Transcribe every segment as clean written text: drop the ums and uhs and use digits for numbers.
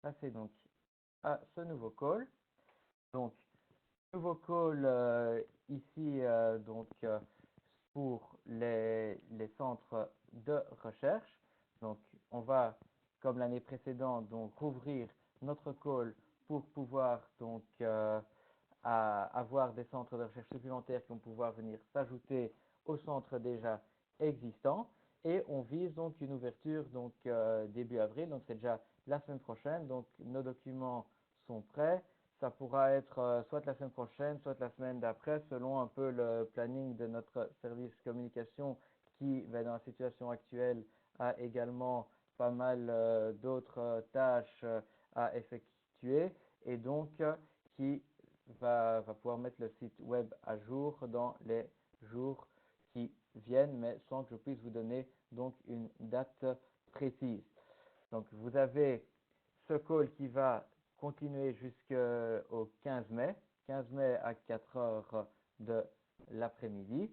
passer donc à ce nouveau call. Donc, nouveau call ici pour les centres de recherche. Donc, on va, comme l'année précédente, donc rouvrir notre call pour pouvoir avoir des centres de recherche supplémentaires qui vont pouvoir venir s'ajouter aux centres déjà existants. Et on vise donc une ouverture début avril, donc c'est déjà la semaine prochaine. Donc nos documents sont prêts. Ça pourra être soit la semaine prochaine, soit la semaine d'après, selon un peu le planning de notre service communication qui, dans la situation actuelle, a également pas mal d'autres tâches à effectuer et donc qui va pouvoir mettre le site web à jour dans les jours qui viennent, mais sans que je puisse vous donner donc une date précise. Donc vous avez ce call qui va continuer jusqu'au 15 mai, 15 mai à 4 heures de l'après-midi,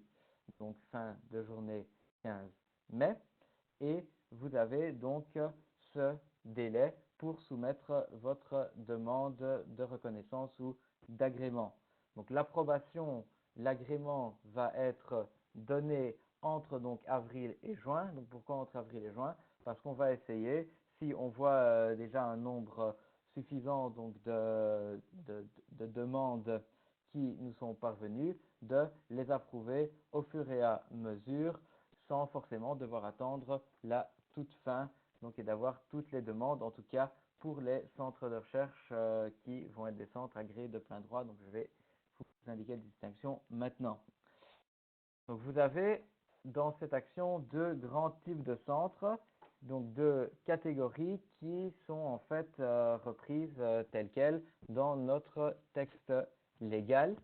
donc fin de journée 15 mai. Et vous avez donc ce délai pour soumettre votre demande de reconnaissance ou d'agrément. Donc l'approbation, l'agrément va être donné entre donc avril et juin. Donc pourquoi entre avril et juin? Parce qu'on va essayer, si on voit déjà un nombre suffisant de demandes qui nous sont parvenues, de les approuver au fur et à mesure sans forcément devoir attendre la toute fin et d'avoir toutes les demandes, en tout cas pour les centres de recherche qui vont être des centres agréés de plein droit. Donc, je vais vous indiquer les distinctions maintenant. Donc, vous avez dans cette action deux grands types de centres, donc deux catégories qui sont en fait reprises telles quelles dans notre texte légal,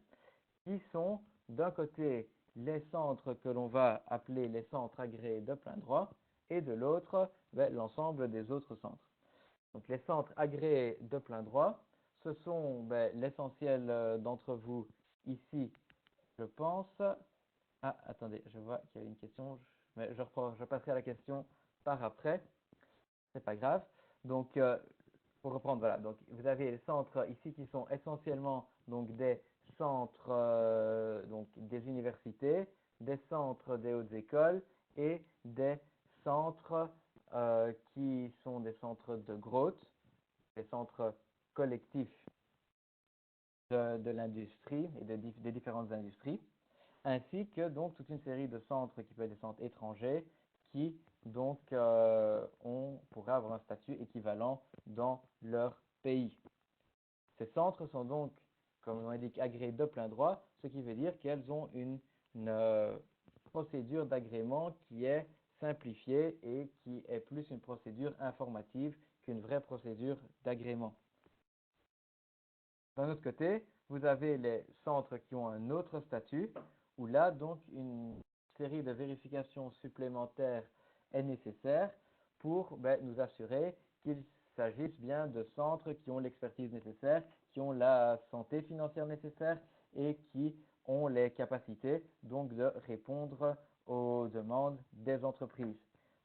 qui sont d'un côté les centres que l'on va appeler les centres agréés de plein droit et de l'autre l'ensemble des autres centres. Donc les centres agréés de plein droit, ce sont l'essentiel d'entre vous ici, je pense. Ah, attendez, je vois qu'il y a une question, mais je passerai à la question par après, c'est pas grave. Donc, pour reprendre, voilà, donc vous avez les centres ici qui sont essentiellement donc des centres donc des universités, des centres des hautes écoles et des centres qui sont des centres de growth, des centres collectifs de l'industrie et des différentes industries, ainsi que donc toute une série de centres qui peuvent être des centres étrangers qui donc pourraient avoir un statut équivalent dans leur pays. Ces centres sont donc, comme on indique, agréés de plein droit, ce qui veut dire qu'elles ont une procédure d'agrément qui est simplifiée et qui est plus une procédure informative qu'une vraie procédure d'agrément. D'un autre côté, vous avez les centres qui ont un autre statut, où là, donc, une série de vérifications supplémentaires est nécessaire pour nous assurer qu'il s'agisse bien de centres qui ont l'expertise nécessaire, qui ont la santé financière nécessaire et qui ont les capacités donc de répondre aux demandes des entreprises.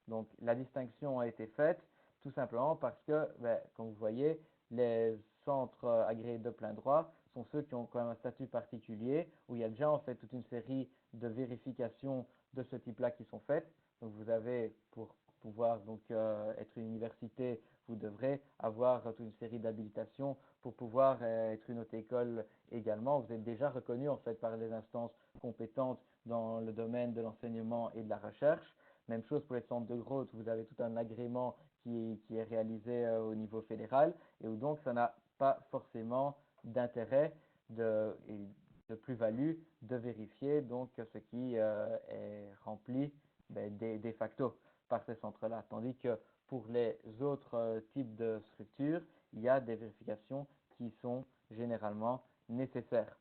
Donc, la distinction a été faite tout simplement parce que, comme vous voyez, les centres agréés de plein droit sont ceux qui ont quand même un statut particulier, où il y a déjà en fait toute une série de vérifications de ce type-là qui sont faites. Donc vous avez, pour pouvoir être une université, vous devrez avoir toute une série d'habilitations pour pouvoir être une haute école également. Vous êtes déjà reconnu en fait par les instances compétentes dans le domaine de l'enseignement et de la recherche. Même chose pour les centres de growth, vous avez tout un agrément qui est réalisé au niveau fédéral et où donc ça n'a pas forcément d'intérêt de plus-value de vérifier donc ce qui est rempli de facto par ces centres-là. Tandis que pour les autres types de structures, il y a des vérifications qui sont généralement nécessaires.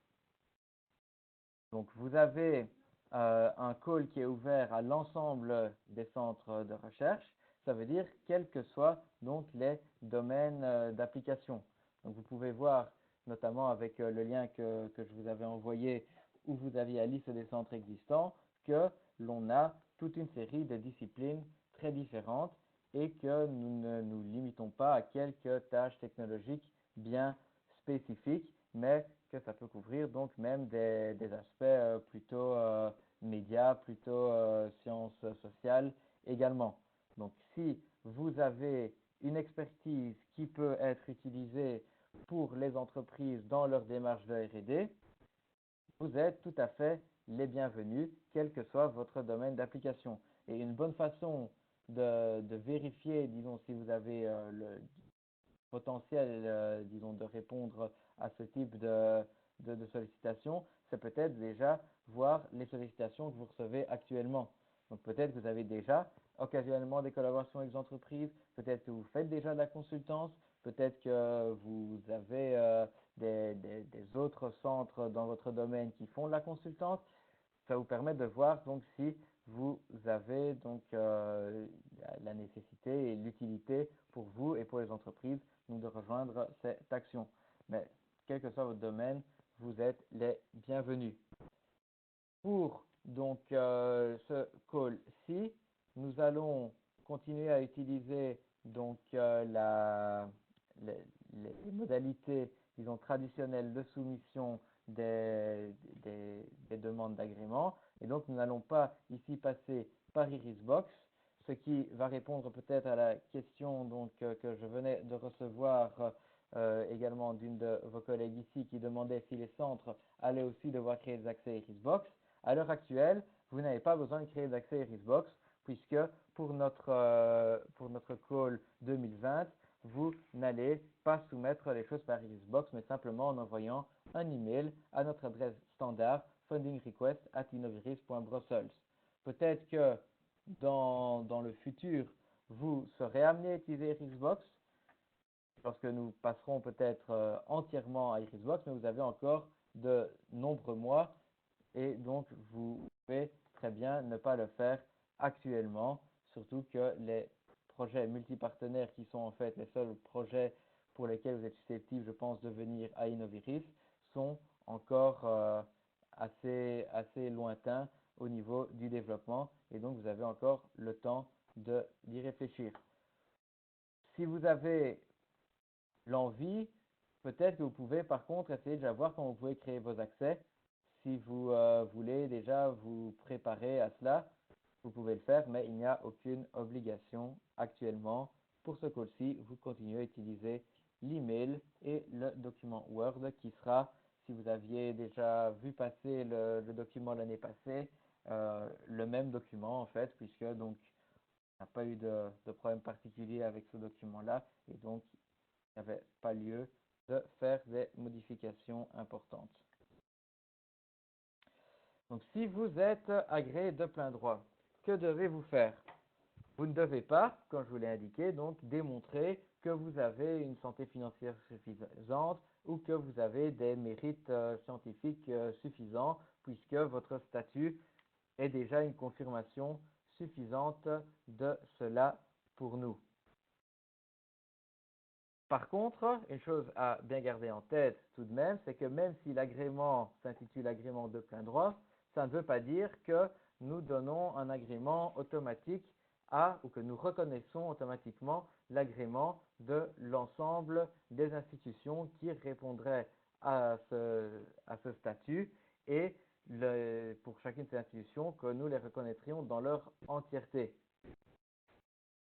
Donc vous avez un call qui est ouvert à l'ensemble des centres de recherche. Ça veut dire quels que soient donc les domaines d'application. Donc vous pouvez voir notamment avec le lien que je vous avais envoyé où vous aviez la liste des centres existants que l'on a toute une série de disciplines très différentes et que nous ne nous limitons pas à quelques tâches technologiques bien spécifiques, mais que ça peut couvrir donc même des aspects plutôt médias, plutôt sciences sociales également. Donc si vous avez une expertise qui peut être utilisée pour les entreprises dans leur démarche de R&D, vous êtes tout à fait les bienvenus, quel que soit votre domaine d'application. Et une bonne façon de vérifier, disons, si vous avez le potentiel, disons, de répondre à ce type de sollicitation, c'est peut-être déjà voir les sollicitations que vous recevez actuellement. Donc peut-être que vous avez déjà occasionnellement des collaborations avec des entreprises, peut-être que vous faites déjà de la consultance, peut-être que vous avez des autres centres dans votre domaine qui font de la consultance. Ça vous permet de voir donc si vous avez donc la nécessité et l'utilité pour vous et pour les entreprises donc de rejoindre cette action. Mais quel que soit votre domaine, vous êtes les bienvenus. Pour donc ce call-ci, nous allons continuer à utiliser donc les, les modalités, disons, traditionnelles de soumission des demandes d'agrément. Et donc, nous n'allons pas ici passer par Irisbox, ce qui va répondre peut-être à la question donc, que je venais de recevoir également d'une de vos collègues ici qui demandait si les centres allaient aussi devoir créer des accès Irisbox. À l'heure actuelle, vous n'avez pas besoin de créer d'accès Irisbox puisque pour notre call 2020, vous n'allez pas soumettre les choses par Irisbox, mais simplement en envoyant un email à notre adresse standard fundingrequest@innoviris.brussels. Peut-être que dans le futur, vous serez amené à utiliser Irisbox lorsque nous passerons peut-être entièrement à Irisbox, mais vous avez encore de nombreux mois et donc vous pouvez très bien ne pas le faire actuellement, surtout que les projets multipartenaires qui sont en fait les seuls projets pour lesquels vous êtes susceptible, je pense, de venir à Innoviris sont encore assez lointains au niveau du développement et donc vous avez encore le temps d'y réfléchir. Si vous avez l'envie, peut-être que vous pouvez par contre essayer de voir comment vous pouvez créer vos accès. Si vous voulez déjà vous préparer à cela, vous pouvez le faire, mais il n'y a aucune obligation actuellement. Pour ce call-ci, vous continuez à utiliser l'email et le document Word qui sera, si vous aviez déjà vu passer le document l'année passée, le même document en fait, puisque donc il n'y a pas eu de problème particulier avec ce document-là et donc il n'y avait pas lieu de faire des modifications importantes. Donc, si vous êtes agréé de plein droit, que devez-vous faire? Vous ne devez pas, comme je vous l'ai indiqué, donc démontrer que vous avez une santé financière suffisante ou que vous avez des mérites scientifiques suffisants, puisque votre statut est déjà une confirmation suffisante de cela pour nous. Par contre, une chose à bien garder en tête tout de même, c'est que même si l'agrément s'intitule agrément de plein droit, ça ne veut pas dire que nous donnons un agrément automatique ou que nous reconnaissons automatiquement l'agrément de l'ensemble des institutions qui répondraient à ce statut et pour chacune de ces institutions que nous les reconnaîtrions dans leur entièreté.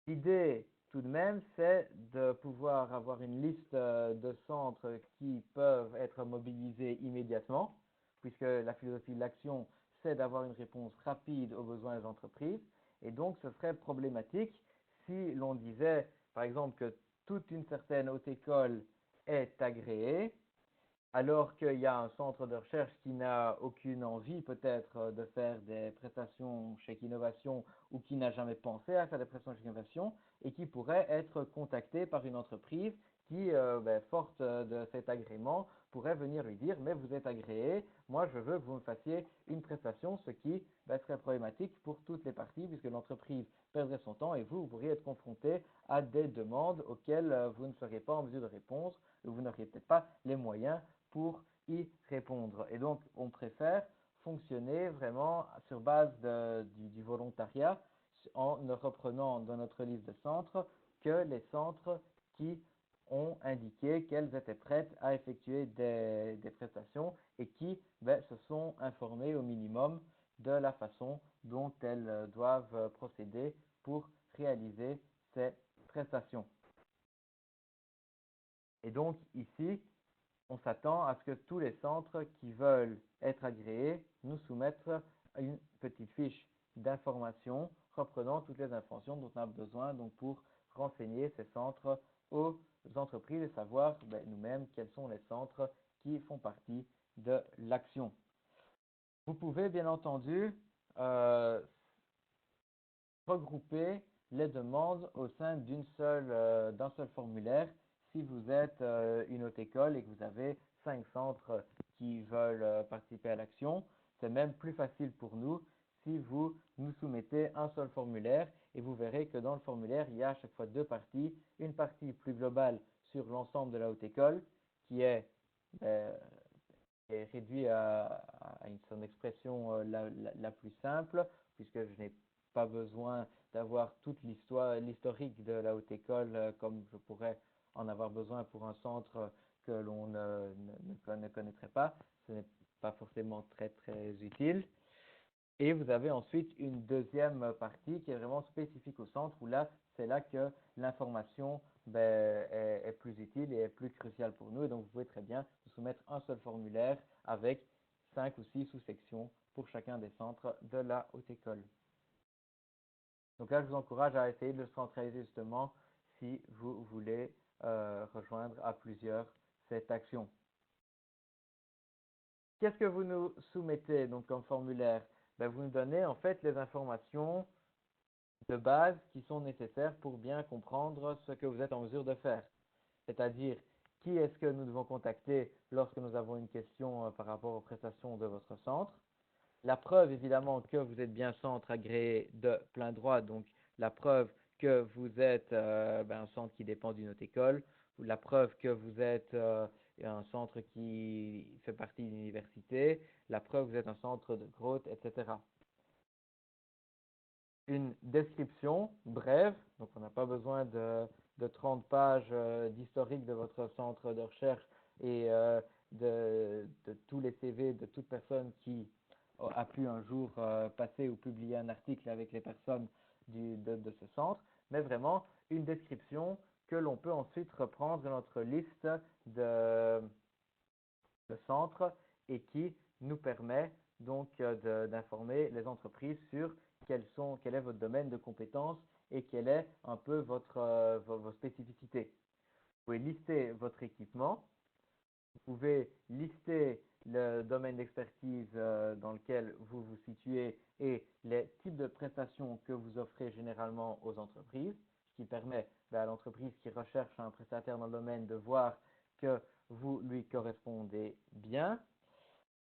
L'idée, tout de même, c'est de pouvoir avoir une liste de centres qui peuvent être mobilisés immédiatement, puisque la philosophie de l'action, c'est d'avoir une réponse rapide aux besoins des entreprises. Et donc, ce serait problématique si l'on disait, par exemple, que toute une certaine haute école est agréée, alors qu'il y a un centre de recherche qui n'a aucune envie peut-être de faire des prestations chez Innovation ou qui n'a jamais pensé à faire des prestations chez Innovation et qui pourrait être contacté par une entreprise qui, forte de cet agrément, pourrait venir lui dire mais vous êtes agréé, moi je veux que vous me fassiez une prestation, ce qui serait problématique pour toutes les parties puisque l'entreprise perdrait son temps et vous pourriez être confronté à des demandes auxquelles vous ne seriez pas en mesure de répondre ou vous n'auriez peut-être pas les moyens pour y répondre. Et donc, on préfère fonctionner vraiment sur base du volontariat, en ne reprenant dans notre liste de centres que les centres qui ont indiqué qu'elles étaient prêtes à effectuer des prestations et qui se sont informées au minimum de la façon dont elles doivent procéder pour réaliser ces prestations. Et donc ici, on s'attend à ce que tous les centres qui veulent être agréés nous soumettent une petite fiche d'information reprenant toutes les informations dont on a besoin donc, pour renseigner ces centres aux entreprises et savoir nous-mêmes quels sont les centres qui font partie de l'action. Vous pouvez bien entendu regrouper les demandes au sein d'un seul formulaire si vous êtes une haute école et que vous avez 5 centres qui veulent participer à l'action. C'est même plus facile pour nous si vous nous soumettez un seul formulaire et vous verrez que dans le formulaire, il y a à chaque fois 2 parties. Une partie plus globale sur l'ensemble de la haute école qui est réduite à son expression la plus simple puisque je n'ai pas besoin d'avoir toute l'historique de la haute école comme je pourrais en avoir besoin pour un centre que l'on ne connaîtrait pas. Ce n'est pas forcément très utile. Et vous avez ensuite une deuxième partie qui est vraiment spécifique au centre où là, c'est là que l'information est plus utile et est plus cruciale pour nous. Et donc, vous pouvez très bien vous soumettre un seul formulaire avec 5 ou 6 sous-sections pour chacun des centres de la haute école. Donc là, je vous encourage à essayer de le centraliser justement si vous voulez rejoindre à plusieurs cette action. Qu'est-ce que vous nous soumettez donc comme formulaire? Vous nous donnez en fait les informations de base qui sont nécessaires pour bien comprendre ce que vous êtes en mesure de faire. C'est-à-dire, qui est-ce que nous devons contacter lorsque nous avons une question par rapport aux prestations de votre centre? La preuve, évidemment, que vous êtes bien centre agréé de plein droit, donc la preuve que vous êtes un centre qui dépend d'une autre école, ou la preuve que vous êtes un centre qui fait partie d'une université, la preuve que vous êtes un centre de growth, etc. Une description brève, donc on n'a pas besoin de 30 pages d'historique de votre centre de recherche et de tous les CV de toute personne qui a pu un jour passer ou publier un article avec les personnes de ce centre, mais vraiment une description que l'on peut ensuite reprendre dans notre liste de centres et qui nous permet donc d'informer les entreprises sur quel est votre domaine de compétences et quelle est un peu vos spécificités. Vous pouvez lister votre équipement, vous pouvez lister le domaine d'expertise dans lequel vous vous situez et les types de prestations que vous offrez généralement aux entreprises, ce qui permet à l'entreprise qui recherche un prestataire dans le domaine de voir que vous lui correspondez bien.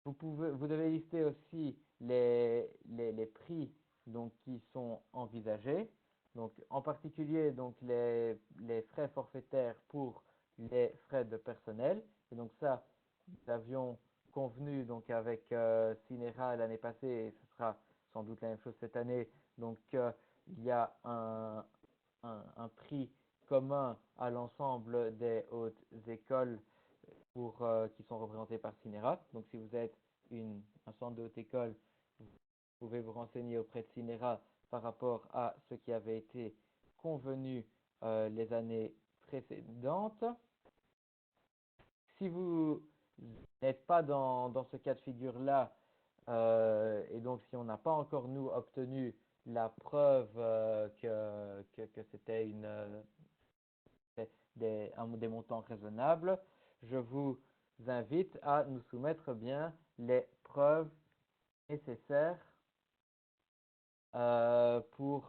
Vous devez lister aussi les prix donc, qui sont envisagés. Donc, en particulier donc, les frais forfaitaires pour les frais de personnel. Et donc ça, nous avions convenu donc, avec Cinera l'année passée, et ce sera sans doute la même chose cette année. Donc, il y a un prix commun à l'ensemble des hautes écoles qui sont représentés par Cinera. Donc, si vous êtes un centre de haute école, vous pouvez vous renseigner auprès de Cinera par rapport à ce qui avait été convenu les années précédentes. Si vous n'êtes pas dans ce cas de figure-là, et donc si on n'a pas encore nous obtenu la preuve que c'était des montants raisonnables, je vous invite à nous soumettre bien les preuves nécessaires pour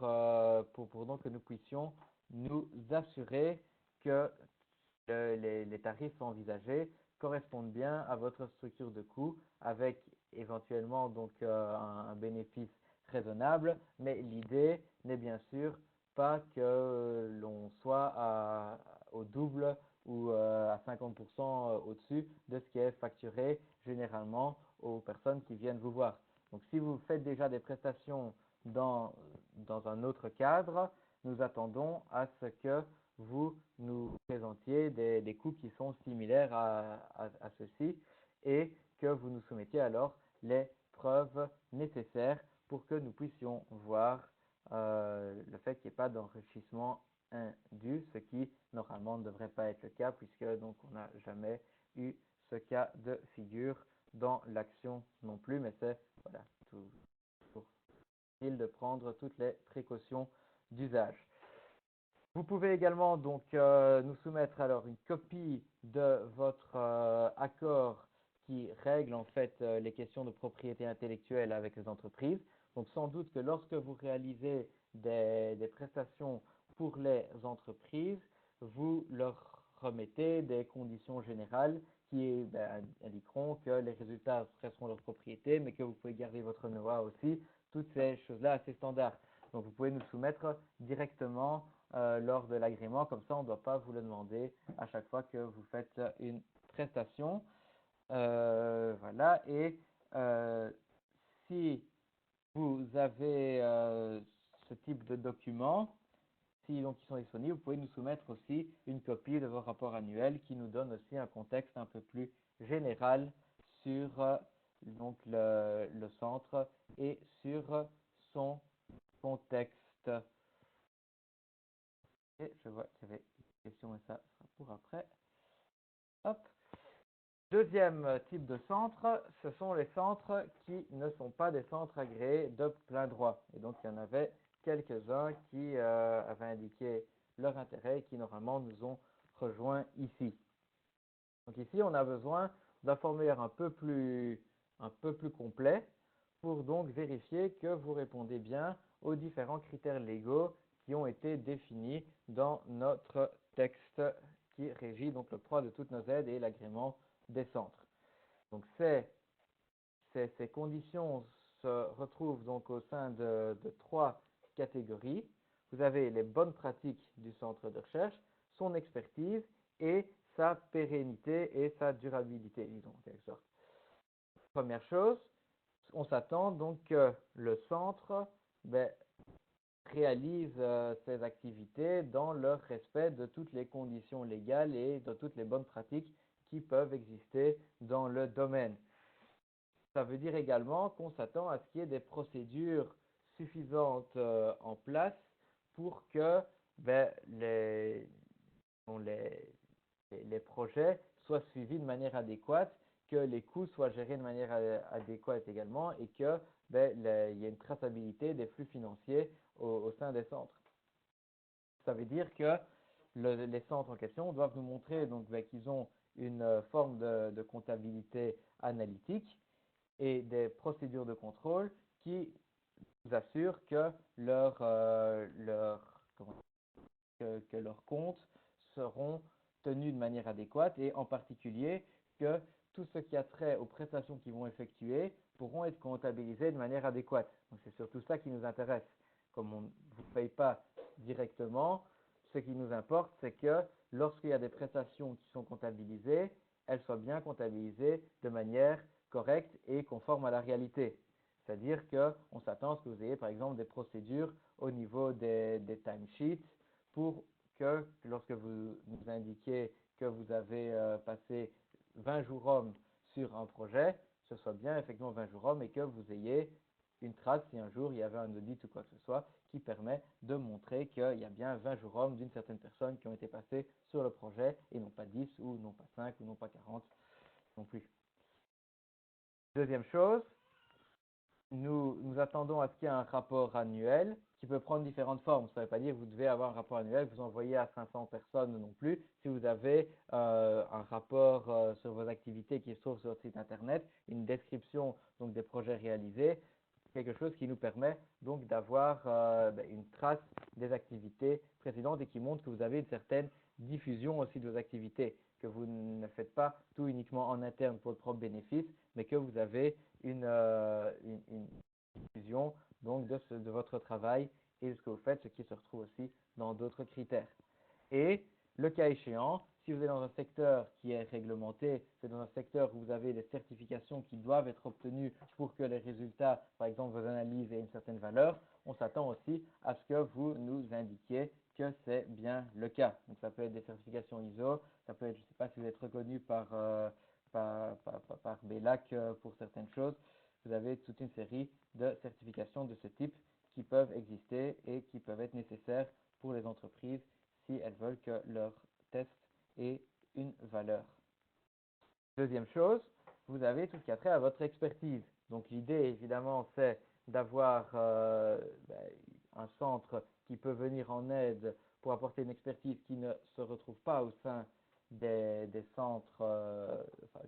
donc que nous puissions nous assurer que les tarifs envisagés correspondent bien à votre structure de coût avec éventuellement donc un bénéfice raisonnable, mais l'idée n'est bien sûr pas que l'on soit au double ou à 50% au-dessus de ce qui est facturé généralement aux personnes qui viennent vous voir. Donc si vous faites déjà des prestations dans dans un autre cadre, nous attendons à ce que vous nous présentiez des coûts qui sont similaires à ceux-ci et que vous nous soumettiez alors les preuves nécessaires pour que nous puissions voir le fait qu'il n'y ait pas d'enrichissement indu, ce qui normalement ne devrait pas être le cas puisque donc on n'a jamais eu ce cas de figure dans l'action non plus, mais c'est voilà, toujours utile de prendre toutes les précautions d'usage. Vous pouvez également donc nous soumettre alors une copie de votre accord qui règle en fait les questions de propriété intellectuelle avec les entreprises. Donc sans doute que lorsque vous réalisez des prestations pour les entreprises, vous leur remettez des conditions générales qui indiqueront que les résultats resteront leur propriété, mais que vous pouvez garder votre know-how aussi, toutes ces choses-là assez standards. Donc vous pouvez nous soumettre directement lors de l'agrément, comme ça on ne doit pas vous le demander à chaque fois que vous faites une prestation. Voilà, et si vous avez ce type de documents, si donc ils sont disponibles, vous pouvez nous soumettre aussi une copie de vos rapports annuels qui nous donne aussi un contexte un peu plus général sur donc le centre et sur son contexte. Et je vois qu'il y avait une question et ça sera pour après. Hop. Deuxième type de centre, ce sont les centres qui ne sont pas des centres agréés de plein droit. Et donc, il y en avait quelques-uns qui avaient indiqué leur intérêt et qui normalement nous ont rejoints ici. Donc ici, on a besoin d'un formulaire un peu plus complet pour donc vérifier que vous répondez bien aux différents critères légaux qui ont été définis dans notre texte qui régit donc l'octroi de toutes nos aides et l'agrément des centres. Donc ces conditions se retrouvent donc au sein de trois catégories. Vous avez les bonnes pratiques du centre de recherche, son expertise et sa pérennité et sa durabilité, disons en quelque sorte. Première chose, on s'attend donc que le centre réalise ses activités dans le respect de toutes les conditions légales et de toutes les bonnes pratiques qui peuvent exister dans le domaine. Ça veut dire également qu'on s'attend à ce qu'il y ait des procédures suffisantes en place pour que les projets soient suivis de manière adéquate, que les coûts soient gérés de manière adéquate également et que il y ait une traçabilité des flux financiers au sein des centres. Ça veut dire que les centres en question doivent nous montrer donc qu'ils ont une forme de comptabilité analytique et des procédures de contrôle qui vous assurent que leurs comptes seront tenus de manière adéquate et en particulier que tout ce qui a trait aux prestations qu'ils vont effectuer pourront être comptabilisés de manière adéquate. Donc c'est surtout ça qui nous intéresse. Comme on ne vous paye pas directement, ce qui nous importe, c'est que lorsqu'il y a des prestations qui sont comptabilisées, elles soient bien comptabilisées de manière correcte et conforme à la réalité. C'est-à-dire qu'on s'attend à ce que vous ayez par exemple des procédures au niveau des timesheets pour que lorsque vous nous indiquez que vous avez passé 20 jours hommes sur un projet, ce soit bien effectivement 20 jours hommes et que vous ayez une trace si un jour il y avait un audit ou quoi que ce soit qui permet de montrer qu'il y a bien 20 jours hommes d'une certaine personne qui ont été passés sur le projet et non pas 10 ou non pas 5 ou non pas 40 non plus. Deuxième chose, nous attendons à ce qu'il y ait un rapport annuel qui peut prendre différentes formes. Ça ne veut pas dire que vous devez avoir un rapport annuel que vous envoyez à 500 personnes non plus. Si vous avez un rapport sur vos activités qui se trouve sur votre site internet, une description donc, des projets réalisés, quelque chose qui nous permet donc d'avoir une trace des activités précédentes et qui montre que vous avez une certaine diffusion aussi de vos activités, que vous ne faites pas tout uniquement en interne pour le propre bénéfice, mais que vous avez une diffusion donc de votre travail et de ce que vous faites, ce qui se retrouve aussi dans d'autres critères. Et le cas échéant, si vous êtes dans un secteur qui est réglementé, c'est dans un secteur où vous avez des certifications qui doivent être obtenues pour que les résultats, par exemple vos analyses, aient une certaine valeur, on s'attend aussi à ce que vous nous indiquiez que c'est bien le cas. Donc ça peut être des certifications ISO, ça peut être, je ne sais pas si vous êtes reconnu par BELAC pour certaines choses. Vous avez toute une série de certifications de ce type qui peuvent exister et qui peuvent être nécessaires pour les entreprises si elles veulent que leur test ait une valeur. Deuxième chose, vous avez tout ce qui a trait à votre expertise. Donc l'idée, évidemment, c'est d'avoir un centre qui peut venir en aide pour apporter une expertise qui ne se retrouve pas au sein des centres,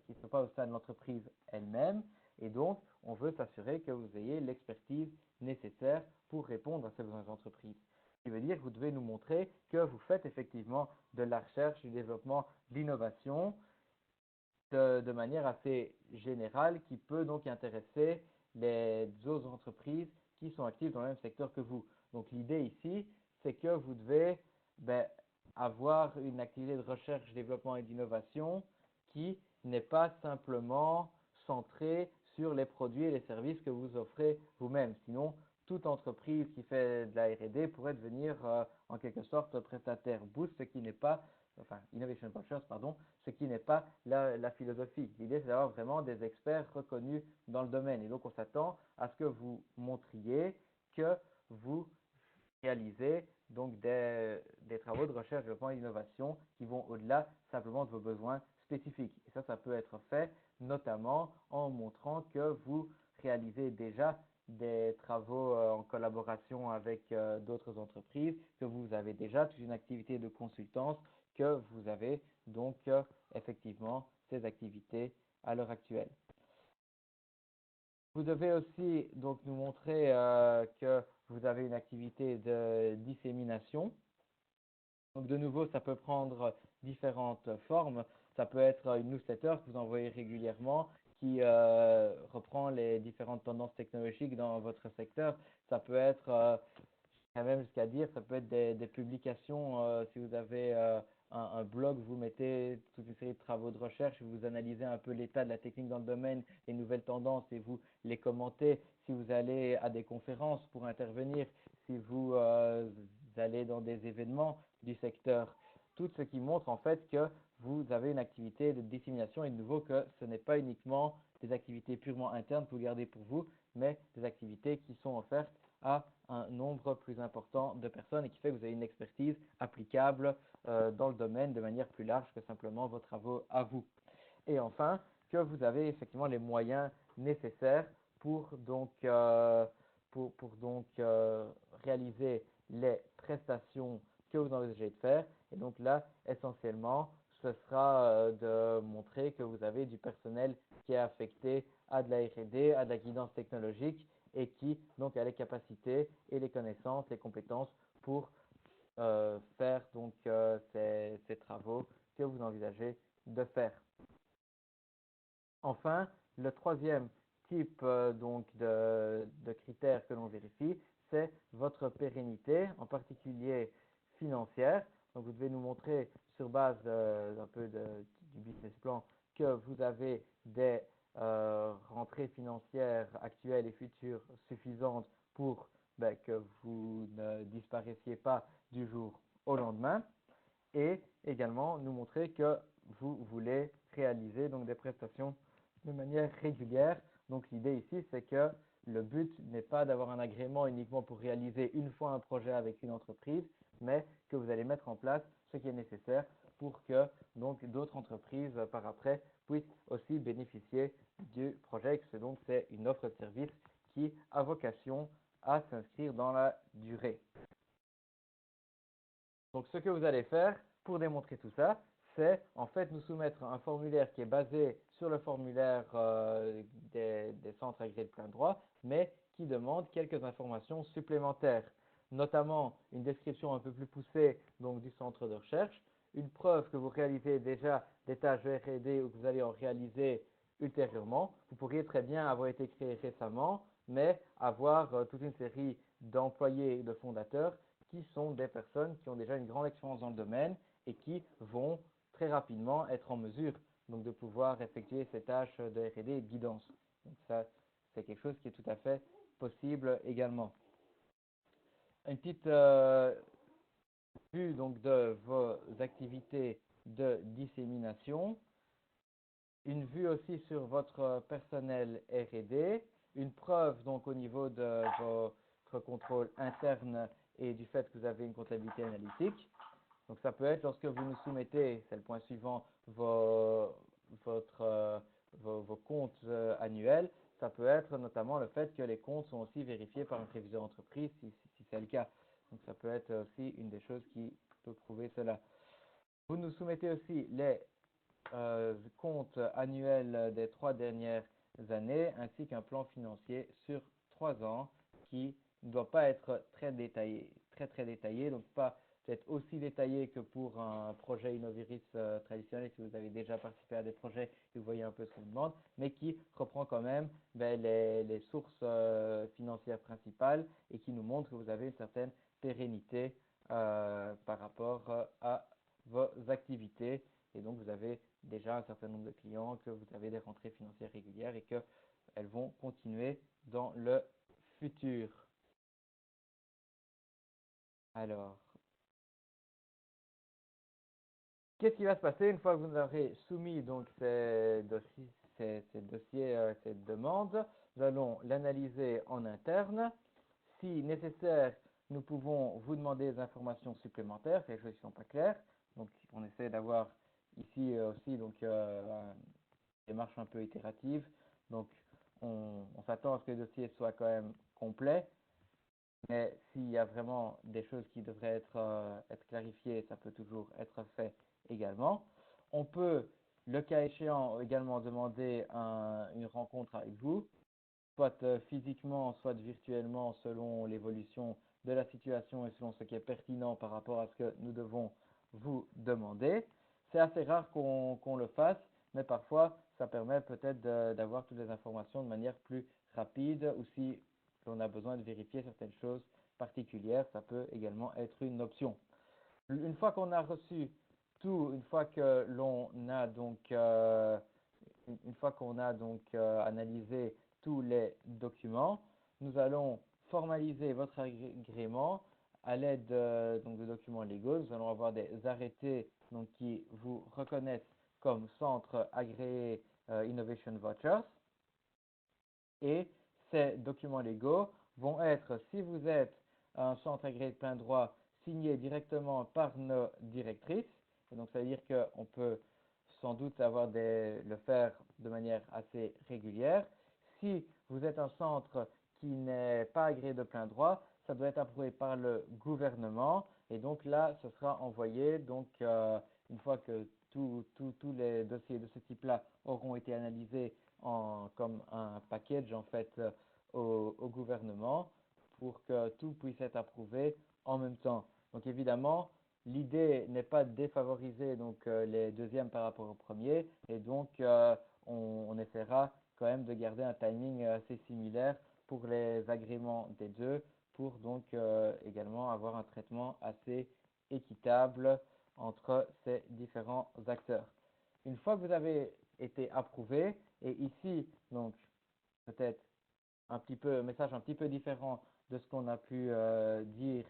qui ne sont pas au sein de l'entreprise elle-même. Et donc, on veut s'assurer que vous ayez l'expertise nécessaire pour répondre à ces besoins d'entreprise. Ce qui veut dire que vous devez nous montrer que vous faites effectivement de la recherche, du développement, de l'innovation de manière assez générale qui peut donc intéresser les autres entreprises qui sont actives dans le même secteur que vous. Donc l'idée ici, c'est que vous devez avoir une activité de recherche, développement et d'innovation qui n'est pas simplement centrée sur les produits et les services que vous offrez vous-même. Sinon, toute entreprise qui fait de la R&D pourrait devenir en quelque sorte prestataire Boost, ce qui n'est pas, enfin Innovation Vouchers, pardon, ce qui n'est pas la philosophie. L'idée, c'est d'avoir vraiment des experts reconnus dans le domaine. Et donc, on s'attend à ce que vous montriez que vous réalisez donc des travaux de recherche, développement et d'innovation qui vont au-delà simplement de vos besoins spécifiques. Et ça peut être fait notamment en montrant que vous réalisez déjà des travaux en collaboration avec d'autres entreprises, que vous avez déjà toute une activité de consultance, que vous avez donc effectivement ces activités à l'heure actuelle. Vous devez aussi donc nous montrer que vous avez une activité de dissémination. Donc de nouveau, ça peut prendre différentes formes. Ça peut être une newsletter que vous envoyez régulièrement qui reprend les différentes tendances technologiques dans votre secteur. Ça peut être, même jusqu'à dire, ça peut être des publications. Si vous avez un blog, vous mettez toute une série de travaux de recherche, vous analysez un peu l'état de la technique dans le domaine, les nouvelles tendances et vous les commentez. Si vous allez à des conférences pour intervenir, si vous allez dans des événements du secteur, tout ce qui montre en fait que vous avez une activité de dissémination et de nouveau que ce n'est pas uniquement des activités purement internes que vous gardez pour vous, mais des activités qui sont offertes à un nombre plus important de personnes et qui fait que vous avez une expertise applicable dans le domaine de manière plus large que simplement vos travaux à vous. Et enfin, que vous avez effectivement les moyens nécessaires pour donc, réaliser les prestations que vous envisagez de faire. Et donc là, essentiellement, ce sera de montrer que vous avez du personnel qui est affecté à de la R&D, à de la guidance technologique et qui donc a les capacités et les connaissances, les compétences pour faire donc ces travaux que vous envisagez de faire. Enfin, le troisième type donc de critères que l'on vérifie, c'est votre pérennité, en particulier financière. Donc, vous devez nous montrer sur base un peu du business plan que vous avez des rentrées financières actuelles et futures suffisantes pour que vous ne disparaissiez pas du jour au lendemain. Et également nous montrer que vous voulez réaliser donc des prestations de manière régulière. Donc l'idée ici, c'est que le but n'est pas d'avoir un agrément uniquement pour réaliser une fois un projet avec une entreprise, mais que vous allez mettre en place ce qui est nécessaire pour que donc d'autres entreprises par après puissent aussi bénéficier du projet. Donc c'est une offre de service qui a vocation à s'inscrire dans la durée. Donc ce que vous allez faire pour démontrer tout ça, c'est en fait nous soumettre un formulaire qui est basé sur le formulaire des centres agréés de plein droit, mais qui demande quelques informations supplémentaires, notamment une description un peu plus poussée donc, du centre de recherche, une preuve que vous réalisez déjà des tâches de R&D ou que vous allez en réaliser ultérieurement. Vous pourriez très bien avoir été créé récemment, mais avoir toute une série d'employés et de fondateurs qui sont des personnes qui ont déjà une grande expérience dans le domaine et qui vont très rapidement être en mesure donc de pouvoir effectuer ces tâches de R&D et de guidance. Donc ça, c'est quelque chose qui est tout à fait possible également. Une petite vue donc de vos activités de dissémination, une vue aussi sur votre personnel R&D, une preuve donc au niveau de votre contrôle interne et du fait que vous avez une comptabilité analytique. Donc ça peut être lorsque vous nous soumettez, c'est le point suivant, vos comptes annuels. Ça peut être notamment le fait que les comptes sont aussi vérifiés par un réviseur d'entreprise si c'est le cas. Donc ça peut être aussi une des choses qui peut prouver cela. Vous nous soumettez aussi les comptes annuels des 3 dernières années ainsi qu'un plan financier sur 3 ans qui ne doit pas être très détaillé, très détaillé, donc pas peut-être aussi détaillé que pour un projet Innoviris traditionnel si vous avez déjà participé à des projets et vous voyez un peu ce qu'on demande, mais qui reprend quand même les sources financières principales et qui nous montre que vous avez une certaine pérennité par rapport à vos activités et donc vous avez déjà un certain nombre de clients, que vous avez des rentrées financières régulières et qu'elles vont continuer dans le futur. Alors, qu'est-ce qui va se passer une fois que vous aurez soumis donc ces dossiers, ces demandes? Nous allons l'analyser en interne. Si nécessaire, nous pouvons vous demander des informations supplémentaires, quelque chose qui ne sont pas claires. Donc, on essaie d'avoir ici aussi donc, une démarche un peu itérative. Donc, on s'attend à ce que le dossier soit quand même complet. Mais s'il y a vraiment des choses qui devraient être clarifiées, ça peut toujours être fait également. On peut, le cas échéant, également demander une rencontre avec vous, soit physiquement, soit virtuellement, selon l'évolution de la situation et selon ce qui est pertinent par rapport à ce que nous devons vous demander. C'est assez rare qu'on le fasse, mais parfois, ça permet peut-être d'avoir toutes les informations de manière plus rapide ou si on a besoin de vérifier certaines choses particulières, ça peut également être une option. Une fois qu'on a reçu tout, une fois que l'on a donc, analysé tous les documents, nous allons formaliser votre agrément à l'aide donc, de documents légaux. Nous allons avoir des arrêtés donc, qui vous reconnaissent comme centre agréé Innovation Vouchers. Et ces documents légaux vont être, si vous êtes un centre agréé de plein droit, signés directement par nos directrices. Et donc, ça veut dire qu'on peut sans doute le faire de manière assez régulière. Si vous êtes un centre qui n'est pas agréé de plein droit, ça doit être approuvé par le gouvernement. Et donc là, ce sera envoyé, donc une fois que tous les dossiers de ce type-là auront été analysés comme un package en fait au gouvernement pour que tout puisse être approuvé en même temps. Donc évidemment, l'idée n'est pas de défavoriser donc, les deuxièmes par rapport aux premiers et donc on essaiera quand même de garder un timing assez similaire pour les agréments des deux pour donc également avoir un traitement assez équitable entre ces différents acteurs. Une fois que vous avez été approuvé, et ici, donc peut-être un message un petit peu différent de ce qu'on a pu dire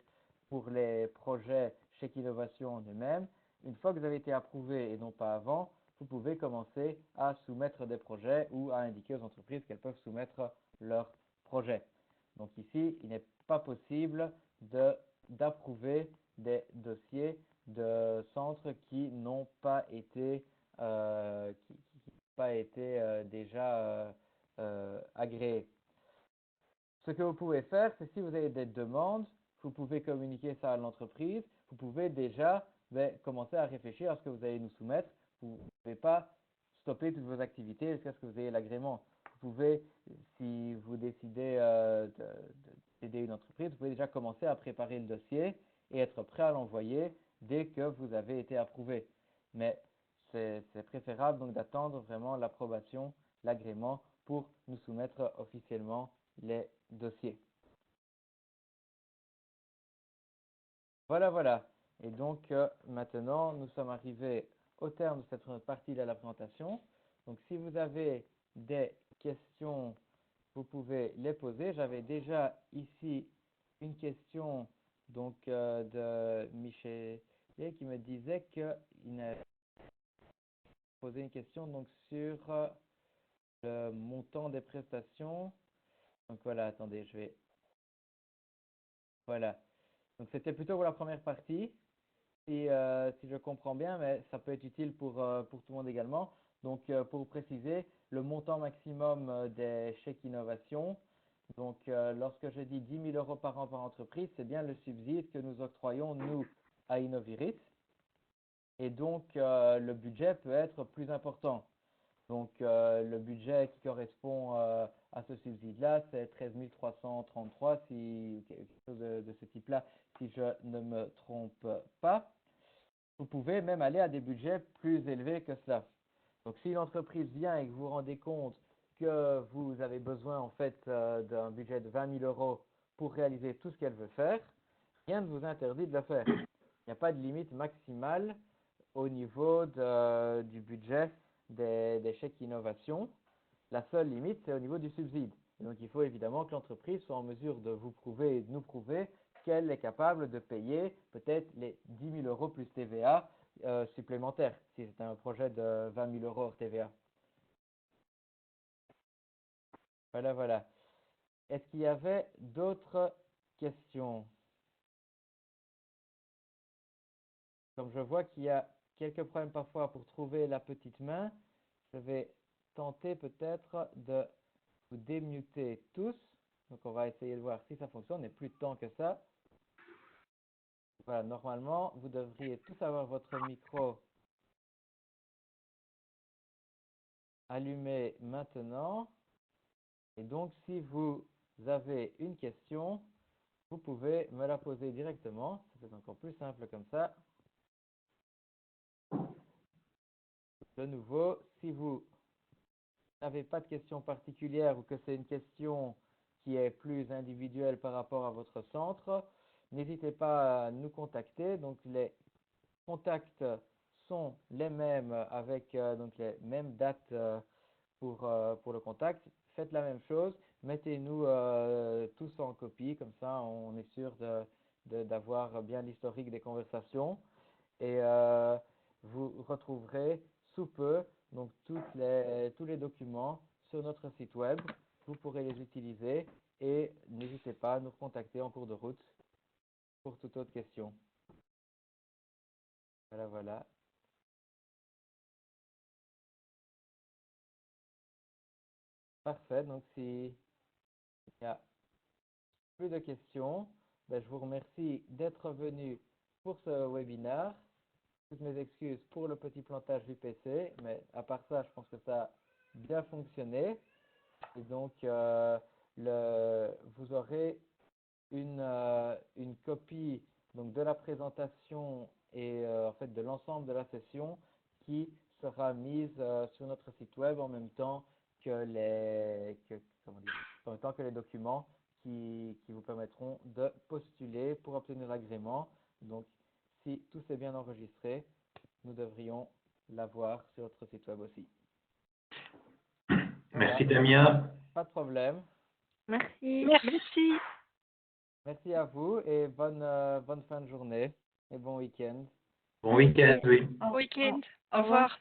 pour les projets chez Innovation en eux-mêmes. Une fois que vous avez été approuvé et non pas avant, vous pouvez commencer à soumettre des projets ou à indiquer aux entreprises qu'elles peuvent soumettre leurs projets. Donc ici, il n'est pas possible d'approuver des dossiers de centres qui n'ont pas été, déjà agréés. Ce que vous pouvez faire, c'est si vous avez des demandes, vous pouvez communiquer ça à l'entreprise. Vous pouvez déjà commencer à réfléchir à ce que vous allez nous soumettre. Vous ne pouvez pas stopper toutes vos activités jusqu'à ce que vous ayez l'agrément. Vous pouvez, si vous décidez d'aider une entreprise, vous pouvez déjà commencer à préparer le dossier et être prêt à l'envoyer dès que vous avez été approuvé. Mais c'est préférable donc d'attendre vraiment l'approbation, l'agrément pour nous soumettre officiellement les dossiers. Voilà. Et donc, maintenant, nous sommes arrivés au terme de cette partie de la présentation. Donc, si vous avez des questions, vous pouvez les poser. J'avais déjà ici une question donc, de Michel qui me disait qu'il avait posé une question donc, sur le montant des prestations. Donc voilà, attendez, je vais... Voilà. Donc c'était plutôt pour la première partie, si je comprends bien, mais ça peut être utile pour tout le monde également. Donc pour vous préciser, le montant maximum des chèques innovation. Donc lorsque je dis 10 000 euros par an par entreprise, c'est bien le subside que nous octroyons, nous, à Innovirit. Et donc le budget peut être plus important. Donc, le budget qui correspond à ce subside-là, c'est 13 333, quelque chose de ce type-là, si je ne me trompe pas. Vous pouvez même aller à des budgets plus élevés que cela. Donc, si une entreprise vient et que vous vous rendez compte que vous avez besoin en fait d'un budget de 20 000 euros pour réaliser tout ce qu'elle veut faire, rien ne vous interdit de le faire. Il n'y a pas de limite maximale au niveau du budget des chèques innovation. La seule limite, c'est au niveau du subside. Et donc, il faut évidemment que l'entreprise soit en mesure de vous prouver et de nous prouver qu'elle est capable de payer peut-être les 10 000 euros plus TVA supplémentaires, si c'est un projet de 20 000 euros hors TVA. Voilà, voilà. Est-ce qu'il y avait d'autres questions? Comme je vois qu'il y a quelques problèmes parfois pour trouver la petite main, je vais tenter peut-être de vous démuter tous. Donc, on va essayer de voir si ça fonctionne. Il n'y a plus de temps que ça. Voilà, normalement, vous devriez tous avoir votre micro allumé maintenant. Et donc, si vous avez une question, vous pouvez me la poser directement. C'est encore plus simple comme ça. De nouveau, si vous n'avez pas de question particulière ou que c'est une question qui est plus individuelle par rapport à votre centre, n'hésitez pas à nous contacter. Donc, les contacts sont les mêmes avec donc les mêmes dates pour le contact. Faites la même chose. Mettez-nous tous en copie. Comme ça, on est sûr d'avoir bien l'historique des conversations. Et vous retrouverez sous peu donc tous les documents sur notre site web. Vous pourrez les utiliser et n'hésitez pas à nous contacter en cours de route pour toute autre question. Voilà, voilà. Parfait. Donc, s'il n'y a plus de questions, ben, je vous remercie d'être venu pour ce webinaire. Toutes mes excuses pour le petit plantage du PC, mais à part ça, je pense que ça a bien fonctionné. Et donc, vous aurez une copie donc, de la présentation et en fait de l'ensemble de la session qui sera mise sur notre site web en même temps que en même temps que les documents qui vous permettront de postuler pour obtenir l'agrément. Donc, si tout s'est bien enregistré, nous devrions l'avoir sur notre site web aussi. Merci Voilà. Damien. Pas de problème. Merci. Merci. Merci à vous et bonne fin de journée et bon week-end. Bon week-end, oui. Week-end. Au Au revoir. revoir.